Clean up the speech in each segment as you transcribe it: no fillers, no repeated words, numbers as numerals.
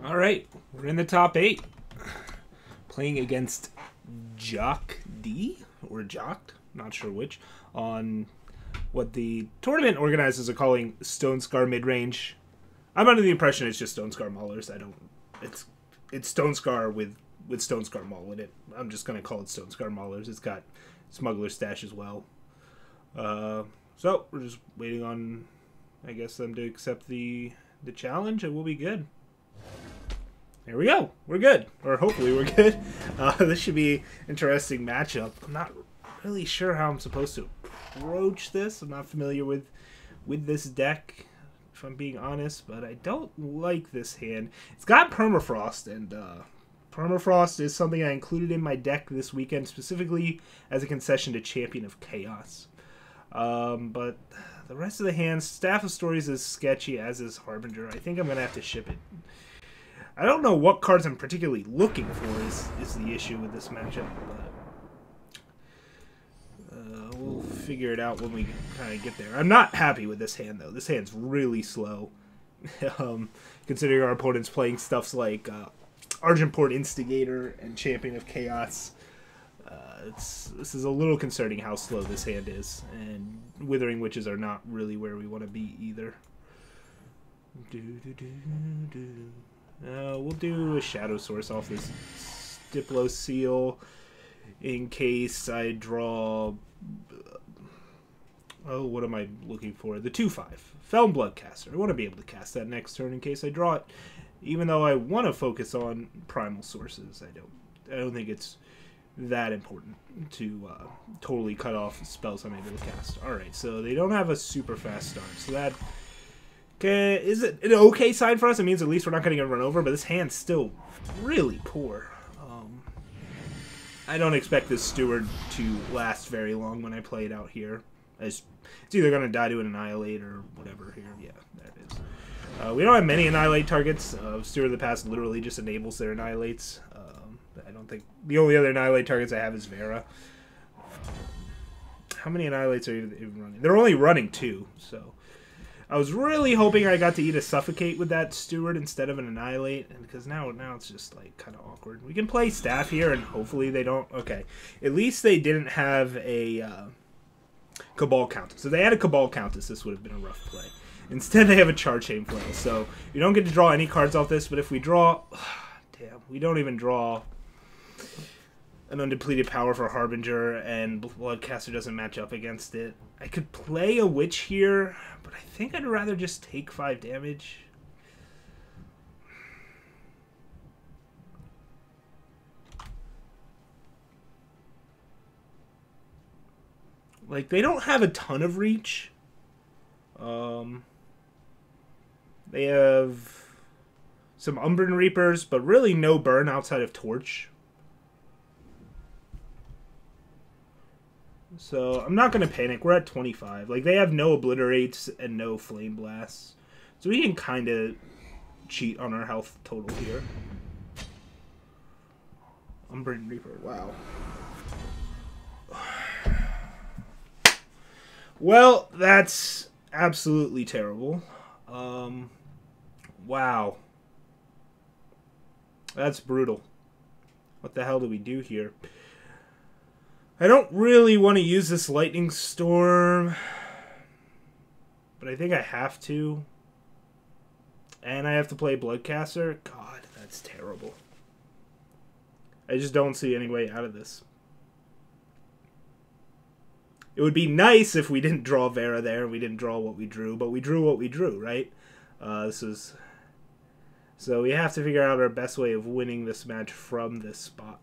All right, we're in the top 8. Playing against Jock D or Jocked, not sure which, on what the tournament organizers are calling Stone Scar Midrange. I'm under the impression it's just Stone Scar Maulers. It's Stone Scar with Stone Scar Maul in it. I'm just gonna call it Stone Scar Maulers. It's got Smuggler Stash as well. So we're just waiting on, I guess, them to accept the challenge, and we'll be good. There we go. We're good. Or hopefully we're good. This should be an interesting matchup. I'm not really sure how I'm supposed to approach this. I'm not familiar with this deck, if I'm being honest, but I don't like this hand. It's got Permafrost, and Permafrost is something I included in my deck this weekend, specifically as a concession to Champion of Chaos. But the rest of the hand, Staff of Stories is sketchy, as is Harbinger. I think I'm going to have to ship it. I don't know what cards I'm particularly looking for is the issue with this matchup, but we'll figure it out when we kind of get there. I'm not happy with this hand, though. This hand's really slow, considering our opponent's playing stuffs like Argentport Instigator and Champion of Chaos. This is a little concerning how slow this hand is, and Withering Witches are not really where we want to be either. We'll do a Shadow Source off this Diplo Seal in case I draw... oh, what am I looking for? The 2/5. Felon Bloodcaster. I want to be able to cast that next turn in case I draw it. Even though I want to focus on Primal Sources, I don't think it's that important to totally cut off spells I'm able to cast. Alright, so they don't have a super fast start, so that... okay, is it an okay sign for us? It means at least we're not going to get run over, but this hand's still really poor. I don't expect this Steward to last very long when I play it out here. It's either going to die to an Annihilate or whatever here. Yeah, there it is. We don't have many Annihilate targets. Steward of the Past literally just enables their Annihilates. I don't think... the only other Annihilate targets I have is Vera. How many Annihilates are even running? They're only running 2, so... I was really hoping I got to eat a Suffocate with that Steward instead of an Annihilate, because now it's just like kind of awkward. We can play Staff here, and hopefully they don't... okay, at least they didn't have a Cabal Countess. So if they had a Cabal Countess, this would have been a rough play. Instead, they have a Charchain Flail, so you don't get to draw any cards off this, but if we draw... damn, we don't even draw an Undepleted Power for Harbinger, and Bloodcaster doesn't match up against it. I could play a Witch here, but I think I'd rather just take 5 damage. Like, they don't have a ton of reach. They have some Umbran Reapers, but really no burn outside of Torch. So, I'm not going to panic. We're at 25. Like, they have no Obliterates and no Flame Blasts. So we can kind of cheat on our health total here. Umbran Reaper. Wow. Well, that's absolutely terrible. Wow. That's brutal. What the hell do we do here? I don't really want to use this Lightning Storm, but I think I have to. And I have to play Bloodcaster. God, that's terrible. I just don't see any way out of this. It would be nice if we didn't draw Vera there and we didn't draw what we drew, but we drew what we drew, right? So we have to figure out our best way of winning this match from this spot.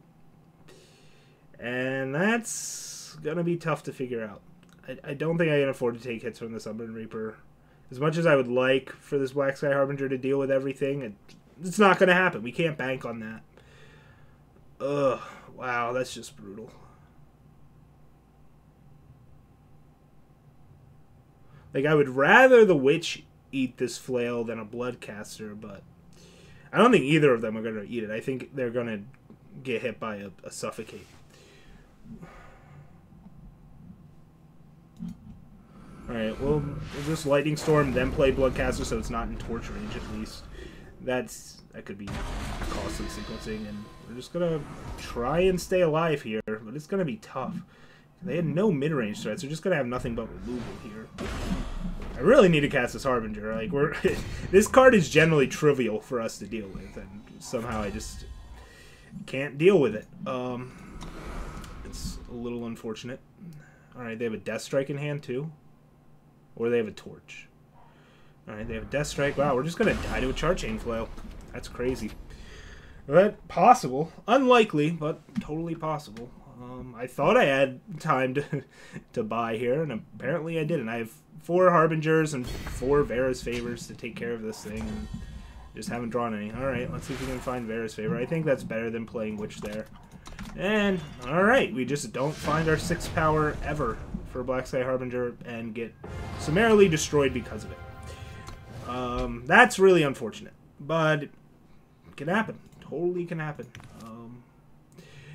And that's going to be tough to figure out. I don't think I can afford to take hits from this Umbran Reaper. As much as I would like for this Black Sky Harbinger to deal with everything, it's not going to happen. We can't bank on that. Ugh, wow, that's just brutal. Like, I would rather the Witch eat this Flail than a Bloodcaster, but I don't think either of them are going to eat it. I think they're going to get hit by a Suffocate. Alright, well, we'll just Lightning Storm, then play Bloodcaster so it's not in Torch range at least. That's that could be costly sequencing, and we're just gonna try and stay alive here, but it's gonna be tough. They had no mid-range threats. They're just gonna have nothing but removal here. I really need to cast this Harbinger. Like this card is generally trivial for us to deal with, and somehow I just can't deal with it. It's a little unfortunate. All right, they have a Death Strike in hand too, or they have a Torch. All right, they have a Death Strike. Wow, we're just gonna die to a Chart Chain Flail. That's crazy. But possible, unlikely, but totally possible. I thought I had time to buy here, and apparently I didn't. I have 4 Harbingers and 4 Vera's Favors to take care of this thing, and just haven't drawn any. Alright, let's see if we can find Vera's Favor. I think that's better than playing Witch there. And, alright, we just don't find our 6 power ever for Black Sky Harbinger and get summarily destroyed because of it. That's really unfortunate, but it can happen. Totally can happen.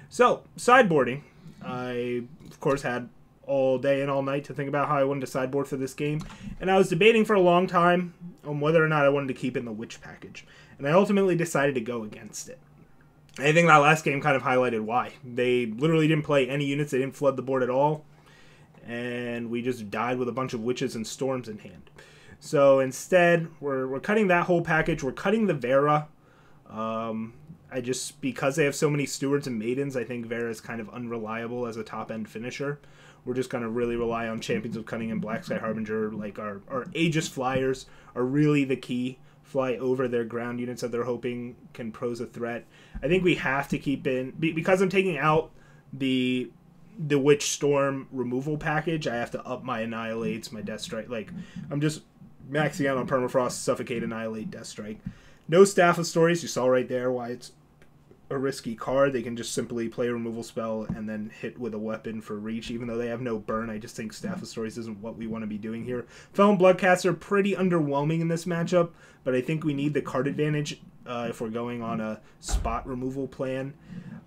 So, sideboarding. I, of course, had all day and all night to think about how I wanted to sideboard for this game, and I was debating for a long time on whether or not I wanted to keep in the Witch package, and I ultimately decided to go against it. I think that last game kind of highlighted why. They literally didn't play any units, they didn't flood the board at all, and we just died with a bunch of Witches and Storms in hand. So instead, we're cutting that whole package, we're cutting the Vera. Because they have so many Stewards and Maidens, I think Vera is kind of unreliable as a top-end finisher. We're just going to really rely on Champions of Cunning and Black Sky Harbinger. Like, our Aegis Flyers are really the key. Fly over their ground units that they're hoping can pose a threat. I think we have to keep in... Because I'm taking out the Witch Storm removal package, I have to up my Annihilates, my Death Strike. Like, I'm just maxing out on Permafrost, Suffocate, Annihilate, Death Strike. No Staff of Stories. You saw right there why it's a risky card. They can just simply play a removal spell and then hit with a weapon for reach, even though they have no burn. I just think Staff of Stories isn't what we want to be doing here. Felon Bloodcasts are pretty underwhelming in this matchup, but I think we need the card advantage if we're going on a spot removal plan.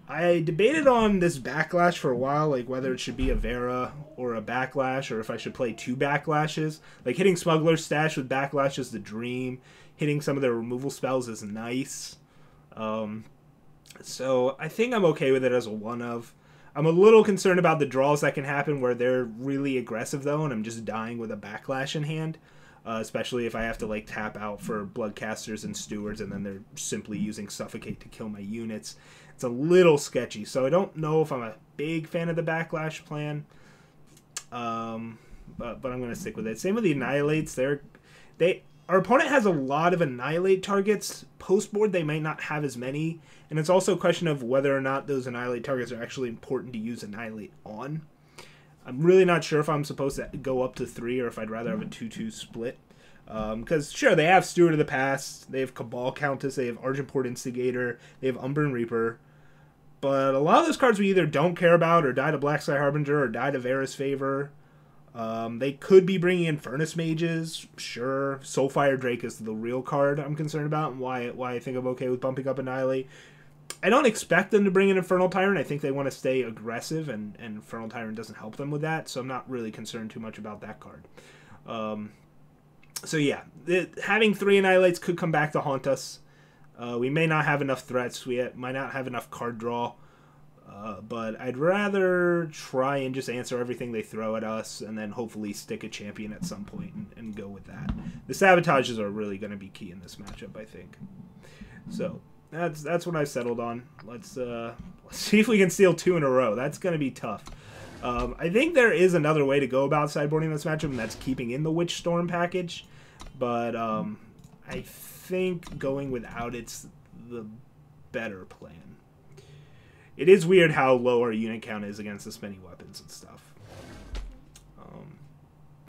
I debated on this Backlash for a while, like whether it should be a Vera or a Backlash, or if I should play 2 Backlashes. Like, hitting Smuggler's Stash with Backlash is the dream. Hitting some of their removal spells is nice. So I think I'm okay with it as a one-of. I'm a little concerned about the draws that can happen where they're really aggressive, though, and I'm just dying with a Backlash in hand. Especially if I have to, like, tap out for Bloodcasters and Stewards, and then they're simply using Suffocate to kill my units. It's a little sketchy, so I don't know if I'm a big fan of the Backlash plan. But I'm going to stick with it. Same with the Annihilates. Our opponent has a lot of Annihilate targets. Post-board, they might not have as many. And it's also a question of whether or not those Annihilate targets are actually important to use Annihilate on. I'm really not sure if I'm supposed to go up to 3 or if I'd rather have a 2-2 split. Because, sure, they have Steward of the Past, they have Cabal Countess, they have Argentport Instigator, they have Umbran Reaper. But a lot of those cards we either don't care about, or die to Black Sky Harbinger, or die to Vera's Favor. They could be bringing in Furnace Mages, sure. Soulfire Drake is the real card I'm concerned about, and why I think I'm okay with bumping up Annihilate. I don't expect them to bring in Infernal Tyrant. I think they want to stay aggressive, and Infernal Tyrant doesn't help them with that, so I'm not really concerned too much about that card. So yeah, having 3 Annihilates could come back to haunt us. We may not have enough threats. We might not have enough card draw. But I'd rather try and just answer everything they throw at us, and then hopefully stick a champion at some point and go with that. The sabotages are really going to be key in this matchup, I think. So that's what I've settled on. Let's see if we can steal 2 in a row. That's going to be tough. I think there is another way to go about sideboarding this matchup, and that's keeping in the Witch Storm package. But I think going without it's the better plan. It is weird how low our unit count is against this many weapons and stuff.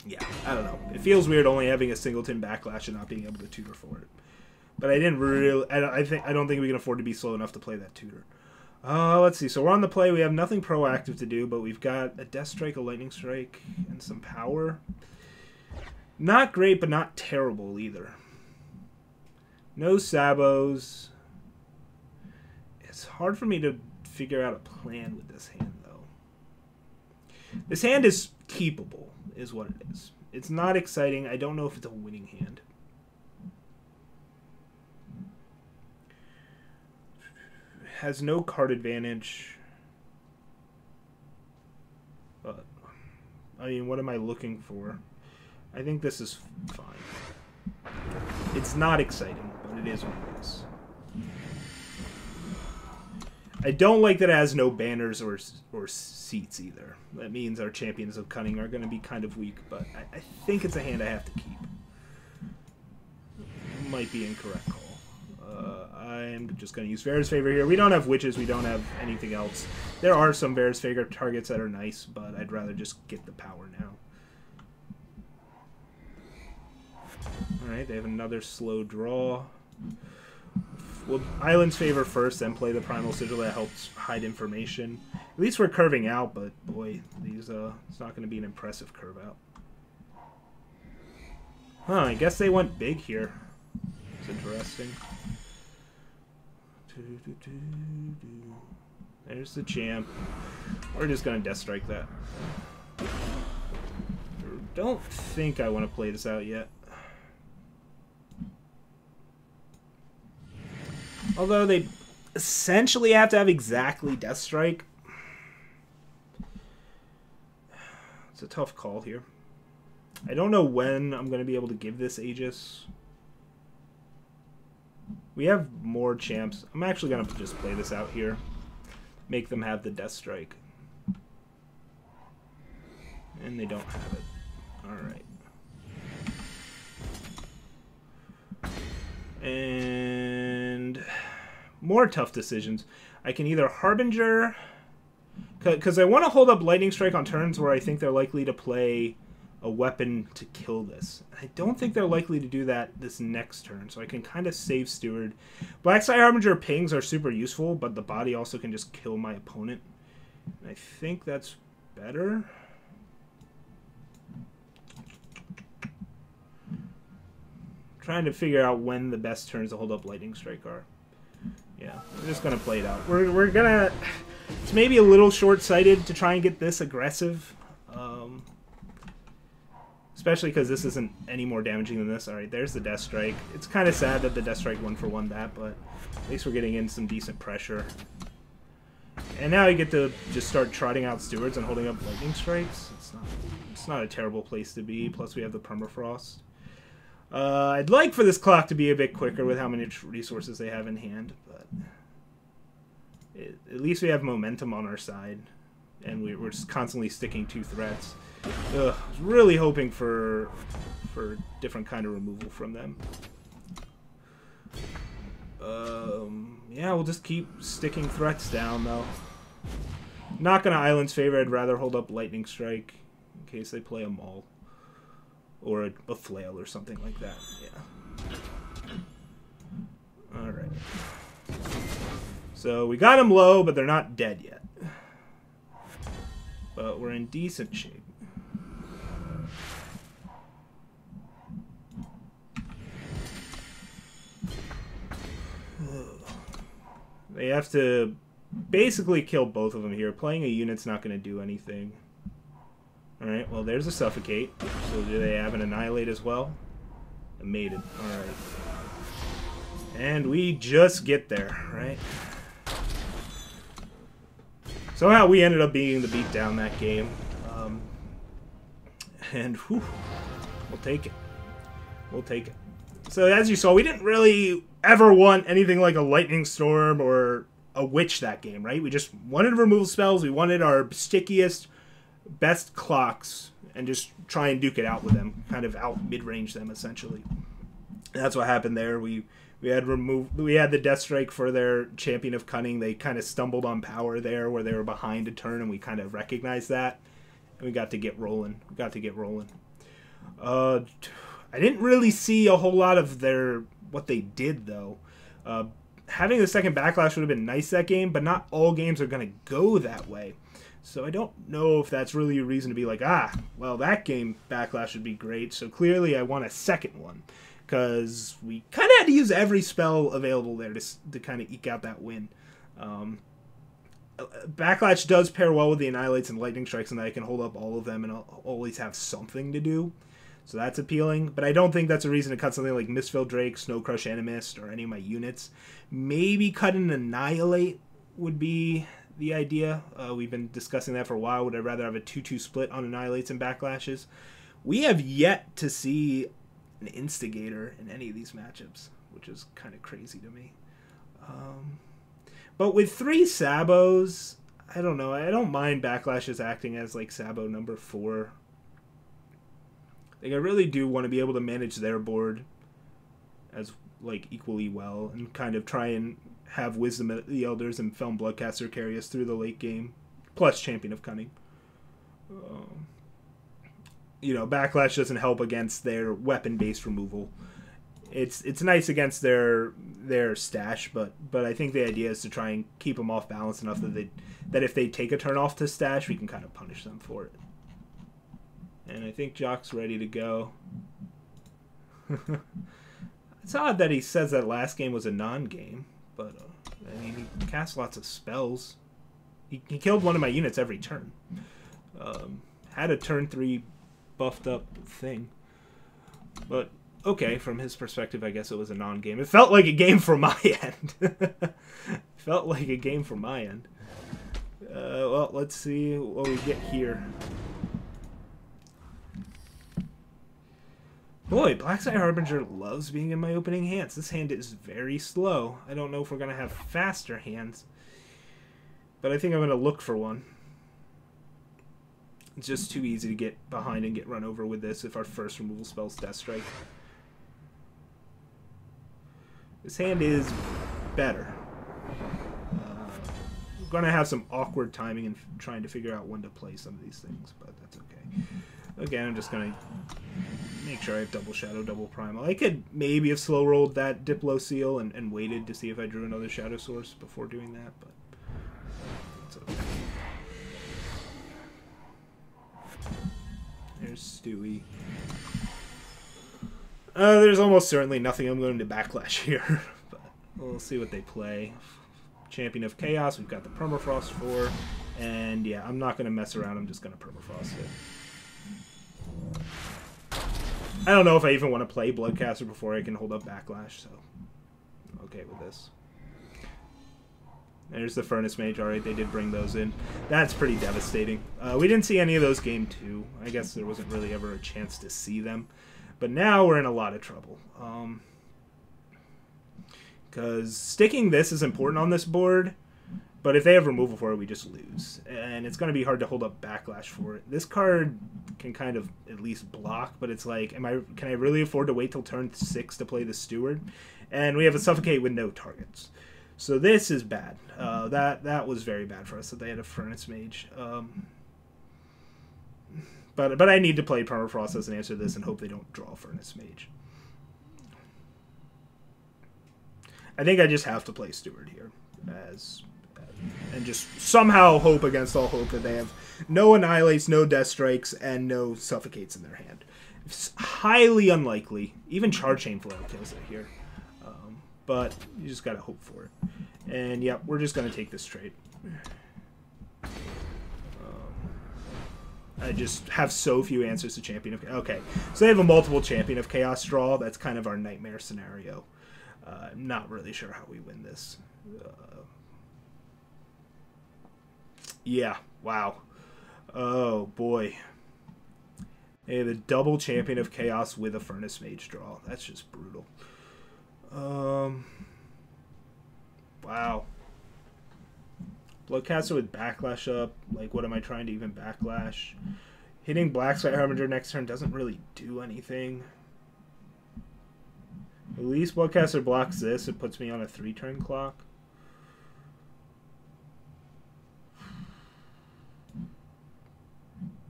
Yeah, I don't know. It feels weird only having a singleton Backlash and not being able to tutor for it. But I didn't really... I don't think we can afford to be slow enough to play that tutor. Let's see. So we're on the play. We have nothing proactive to do, but we've got a Death Strike, a Lightning Strike, and some power. Not great, but not terrible either. No Sabos. It's hard for me to figure out a plan with this hand, though. This hand is keepable, is what it is. It's not exciting. I don't know if it's a winning hand. has no card advantage. But, I mean, what am I looking for? I think this is fine. It's not exciting, but it is what it is. I don't like that it has no banners or seats either. That means our Champions of Cunning are going to be kind of weak, but I think it's a hand I have to keep. Might be incorrect call. I'm just going to use Vera's Favor here. We don't have Witches. We don't have anything else. There are some Vera's Favor targets that are nice, but I'd rather just get the power now. Alright, they have another slow draw. Well, Island's Favor first, then play the Primal Sigil. That helps hide information. At least we're curving out, but boy, these it's not going to be an impressive curve out. Huh, I guess they went big here. It's interesting. There's the champ. We're just going to Death Strike that. Don't think I want to play this out yet. Although they essentially have to have exactly Death Strike. It's a tough call here. I don't know when I'm going to be able to give this Aegis. We have more champs. I'm actually going to just play this out here. Make them have the Death Strike. And they don't have it. Alright. And more tough decisions. I can either Harbinger, because I want to hold up Lightning Strike on turns where I think they're likely to play a weapon to kill this. I don't think they're likely to do that this next turn, so I can kind of save Steward. Black Sky Harbinger pings are super useful, but the body also can just kill my opponent. I think that's better. Trying to figure out when the best turns to hold up Lightning Strike are. Yeah, we're just gonna play it out. We're gonna. It's maybe a little short-sighted to try and get this aggressive, especially because this isn't any more damaging than this. All right, there's the Death Strike. It's kind of sad that the Death Strike 1-for-1 that, but at least we're getting in some decent pressure. And now you get to just start trotting out Stewards and holding up Lightning Strikes. It's not a terrible place to be. Plus we have the Permafrost. I'd like for this clock to be a bit quicker with how many resources they have in hand, but at least we have momentum on our side, and we're just constantly sticking 2 threats. I was really hoping for different kind of removal from them. Yeah, we'll just keep sticking threats down, though. Not going to Island's Favor. I'd rather hold up Lightning Strike in case they play a Maul. Or a flail or something like that. Yeah. Alright. So we got them low, but they're not dead yet. But we're in decent shape. They have to basically kill both of them here. Playing a unit's not going to do anything. Alright, well there's a Suffocate. So do they have an Annihilate as well? A Maiden. Alright. And we just get there, right? Somehow we ended up being the beatdown that game. And whew, we'll take it. We'll take it. So as you saw, we didn't really ever want anything like a Lightning Storm or a Witch that game, right? We just wanted removal spells. We wanted our stickiest, best clocks and just try and duke it out with them, kind of out mid-range them essentially. And that's what happened there. We had the Death Strike for their Champion of Cunning. They kind of stumbled on power there where they were behind a turn, and we kind of recognized that, and we got to get rolling. I didn't really see a whole lot of what they did though. Having the second Backlash would have been nice that game, but not all games are going to go that way. So I don't know if that's really a reason to be like, well, that game Backlash would be great, so clearly I want a second one. Because we kind of had to use every spell available there to kind of eke out that win. Backlash does pair well with the Annihilates and Lightning Strikes, and that I can hold up all of them and I'll always have something to do. So that's appealing, but I don't think that's a reason to cut something like Mistveil Drake, Snow Crush Animist, or any of my units. Maybe cut an Annihilate would be the idea. We've been discussing that for a while. Would I rather have a 2-2 split on Annihilates and Backlashes? We have yet to see an Instigator in any of these matchups, which is kind of crazy to me. But with 3 Sabos, I don't know. I don't mind Backlashes acting as like Sabo number 4. Like, I really do want to be able to manage their board as like equally well and kind of try and have Wisdom of the Elders and Felm Bloodcaster carry us through the late game, plus Champion of Cunning. You know, Backlash doesn't help against their weapon-based removal. It's nice against their stash, but I think the idea is to try and keep them off balance enough that if they take a turn off to stash, we can kind of punish them for it. And I think Jock's ready to go. It's odd that he says that last game was a non-game, but I mean, he casts lots of spells. He killed one of my units every turn. Had a turn 3 buffed up thing. But, okay, from his perspective, I guess it was a non-game. It felt like a game from my end. Felt like a game from my end. Well, let's see what we get here. Boy, Blacksite Harbinger loves being in my opening hands. This hand is very slow. I don't know if we're going to have faster hands, but I think I'm going to look for one. It's just too easy to get behind and get run over with this if our first removal spell's Death Strike. This hand is better. We're going to have some awkward timing in trying to figure out when to play some of these things, but that's okay. Again, I'm just going to make sure I have double Shadow, double Primal. I could maybe have slow rolled that Diplo Seal and waited to see if I drew another Shadow Source before doing that, but it's okay. There's Stewie. There's almost certainly nothing I'm going to backlash here, but we'll see what they play. Champion of Chaos, we've got the Permafrost for, and yeah, I'm not going to mess around, I'm just going to Permafrost it. I don't know if I even want to play Bloodcaster before I can hold up Backlash, so I'm okay with this. There's the Furnace Mage. Alright, they did bring those in. That's pretty devastating. We didn't see any of those game 2. I guess there wasn't really ever a chance to see them. But now we're in a lot of trouble. Because sticking this is important on this board, but if they have removal for it, we just lose. And it's going to be hard to hold up Backlash for it. This card can kind of at least block, but it's like, can I really afford to wait till turn 6 to play the Steward? And we have a Suffocate with no targets. So this is bad. That was very bad for us that they had a Furnace Mage. But I need to play Permafrost as an answer to this and hope they don't draw Furnace Mage. I think I just have to play Steward here and just somehow hope against all hope that they have no Annihilates, no Death Strikes, and no Suffocates in their hand. It's highly unlikely. Even Charge Chain Flail kills it here. But you just gotta hope for it. And yeah, we're just gonna take this trade. I just have so few answers to Champion of Chaos. Okay, so they have a multiple Champion of Chaos draw. That's kind of our nightmare scenario. I'm not really sure how we win this. Yeah, wow. Oh, boy. They have a double Champion of Chaos with a Furnace Mage draw. That's just brutal. Wow. Bloodcaster with Backlash up. Like, what am I trying to even Backlash? Hitting Blacksite Harbinger next turn doesn't really do anything. At least Bloodcaster blocks this. It puts me on a 3-turn clock.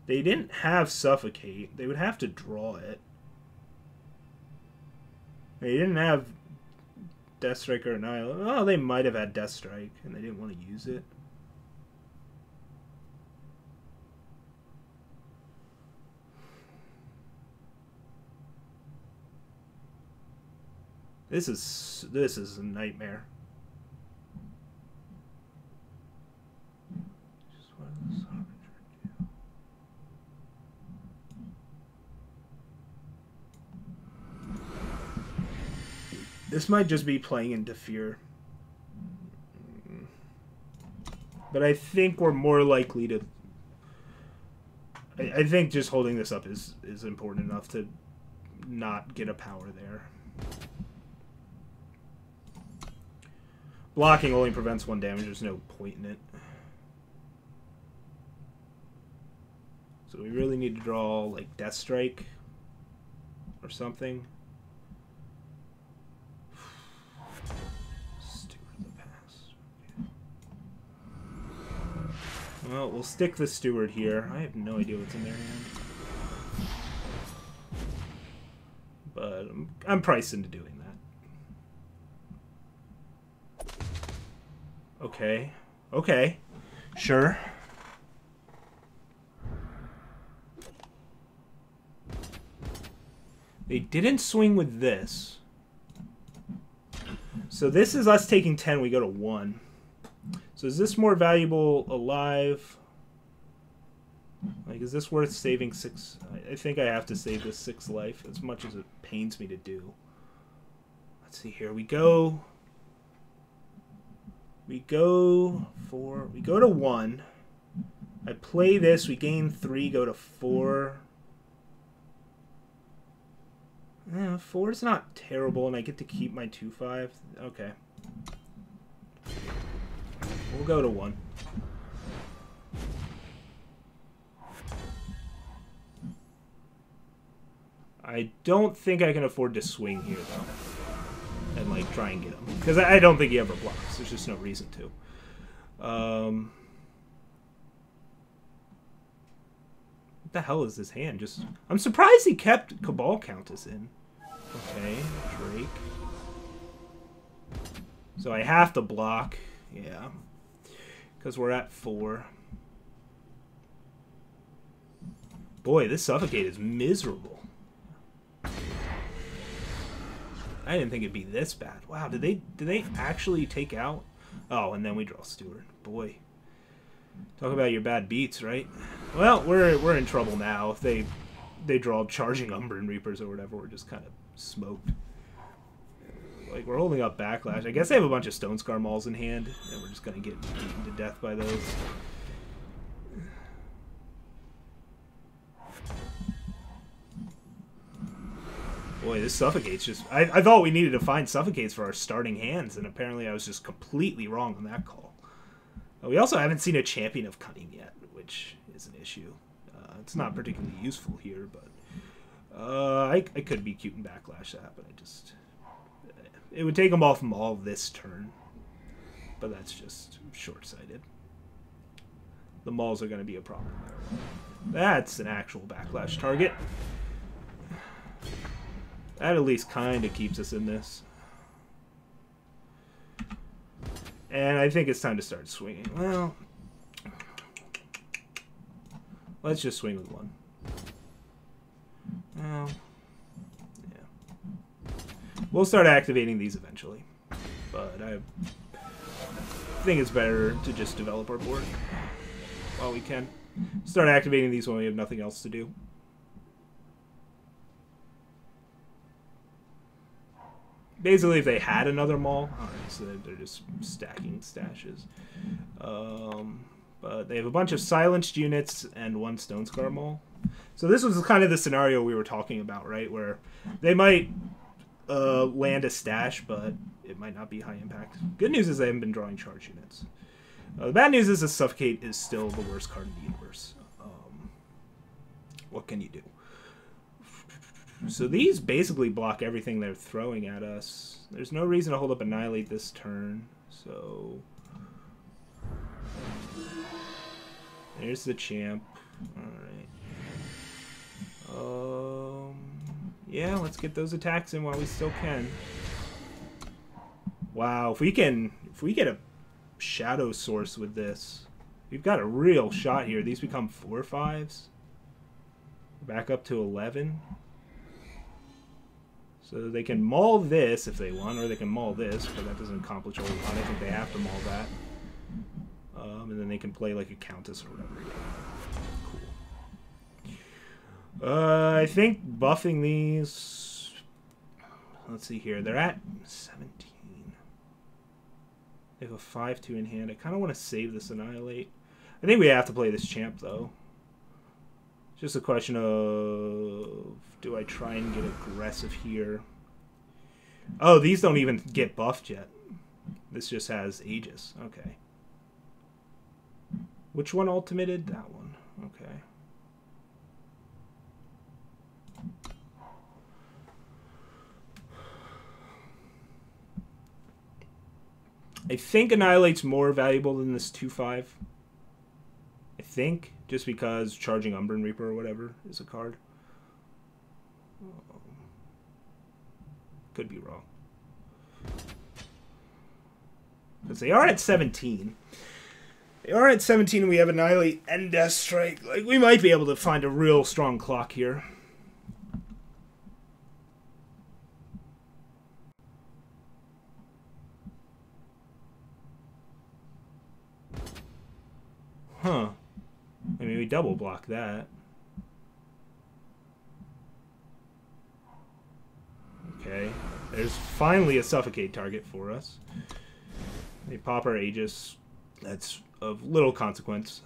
They didn't have Suffocate. They would have to draw it. They didn't have Death Strike or Annihilate. Oh, they might have had Death Strike, and they didn't want to use it. This is a nightmare. This might just be playing into fear. But I think we're more likely to... I think just holding this up is important enough to not get a power there. Blocking only prevents 1 damage. There's no point in it. So we really need to draw, like, Death Strike or something. Steward of the past. Okay. Well, we'll stick the Steward here. I have no idea what's in their hand. But I'm priced into doing that. Okay. Okay. Sure. They didn't swing with this. So this is us taking 10, we go to 1. So is this more valuable alive? Like, is this worth saving 6? I think I have to save this 6 life, as much as it pains me to do. Let's see here. We go to 1. I play this, we gain 3, go to 4. 4 is not terrible, and I get to keep my 2/5. Okay. We'll go to 1. I don't think I can afford to swing here, though. And, like, try and get him. Because I don't think he ever blocks. There's just no reason to. What the hell is this hand? Just, I'm surprised he kept Cabal Countess in. Okay, Drake. So I have to block. Yeah. Because we're at 4. Boy, this Suffocate is miserable. I didn't think it'd be this bad. Wow, did they actually take out? Oh, and then we draw Steward. Boy. Talk about your bad beats, right? Well, we're in trouble now. If they draw Charging Umbran Reapers or whatever, we're just kind of smoked. Like, we're holding up Backlash. I guess they have a bunch of Stone Scar Mauls in hand, and we're just gonna get beaten to death by those. Boy, this Suffocate's just... I thought we needed to find Suffocates for our starting hands, and apparently I was just completely wrong on that call. We also haven't seen a Champion of Cunning yet, which is an issue. It's not particularly useful here, but... I could be cute and Backlash that, but I just... It would take them off Maul this turn. But that's just short-sighted. The Mauls are going to be a problem. That's an actual Backlash target. That at least kind of keeps us in this. And I think it's time to start swinging. Well, let's just swing with 1. Well, yeah. We'll start activating these eventually. But I think it's better to just develop our board while we can. Start activating these when we have nothing else to do. Basically, if they had another Maul, alright, so they're just stacking stashes. But they have a bunch of silenced units and 1 Stone Scar Maul. So this was kind of the scenario we were talking about, right? Where they might land a stash, but it might not be high impact. Good news is they haven't been drawing charge units. The bad news is the Suffocate is still the worst card in the universe. What can you do? So these basically block everything they're throwing at us. There's no reason to hold up Annihilate this turn. So there's the champ. Alright. Yeah, let's get those attacks in while we still can. Wow, if we get a Shadow Source with this, we've got a real shot here. These become 4/5s. Back up to 11. So they can maul this if they want, or they can maul this, but that doesn't accomplish a whole lot. I think they have to maul that. And then they can play like a Countess or whatever. Yeah. Cool. I think buffing these... Let's see here. They're at 17. They have a 5-2 in hand. I kind of want to save this Annihilate. I think we have to play this champ, though. It's just a question of... do I try and get aggressive here? Oh, these don't even get buffed yet. This just has Aegis. Okay. Which one ultimated? That one. Okay. I think Annihilate's more valuable than this 2/5. I think, just because charging Umbran Reaper or whatever is a card. Could be wrong. Because they are at 17. They are at 17 and we have Annihilate and Death Strike. Like, we might be able to find a real strong clock here. Huh. I mean, we double block that. Okay. There's finally a Suffocate target for us. They pop our Aegis. That's of little consequence.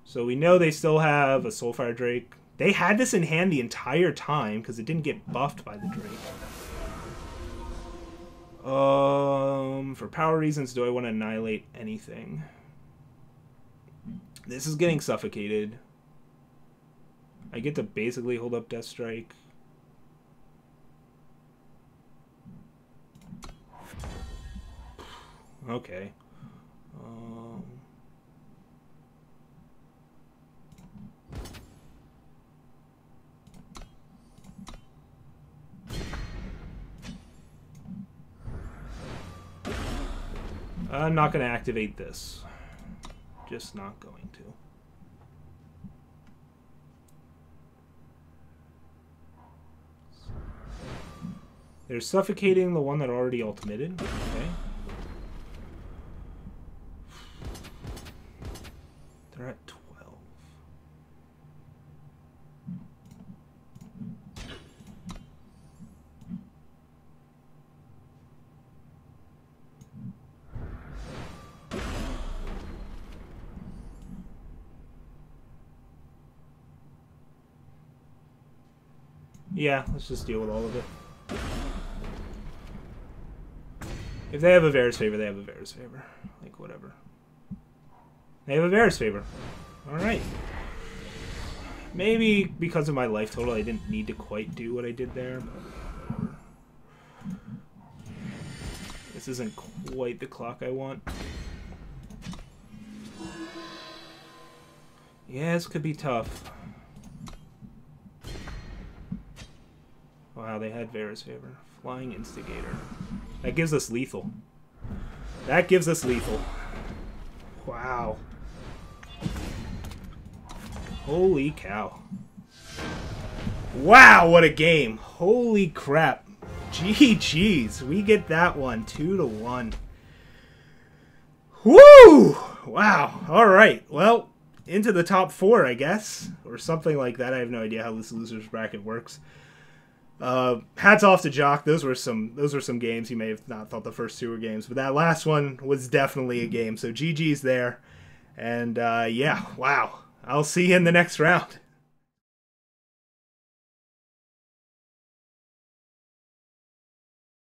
So we know they still have a Soulfire Drake. They had this in hand the entire time because it didn't get buffed by the Drake. For power reasons, do I want to annihilate anything? This is getting suffocated. I get to basically hold up Death Strike. Okay. I'm not going to activate this. Just not going to. They're suffocating the one that already ultimated. Okay. They're at 12. Yeah, let's just deal with all of it. If they have a Varus favor, they have a Varus favor. Like, whatever. They have a Varus favor. Alright. Maybe because of my life total, I didn't need to quite do what I did there. But whatever. This isn't quite the clock I want. Yeah, this could be tough. Wow, they had Varus favor. Flying Instigator. That gives us lethal. That gives us lethal. Wow. Holy cow. Wow, what a game. Holy crap. GG's. We get that one. 2-1. Woo! Wow. Alright. Well, into the top 4, I guess. Or something like that. I have no idea how this loser's bracket works. Hats off to Jock. Those were some games. You may have not thought the first 2 were games, but that last one was definitely a game. So GG's there. And yeah, wow. I'll see you in the next round.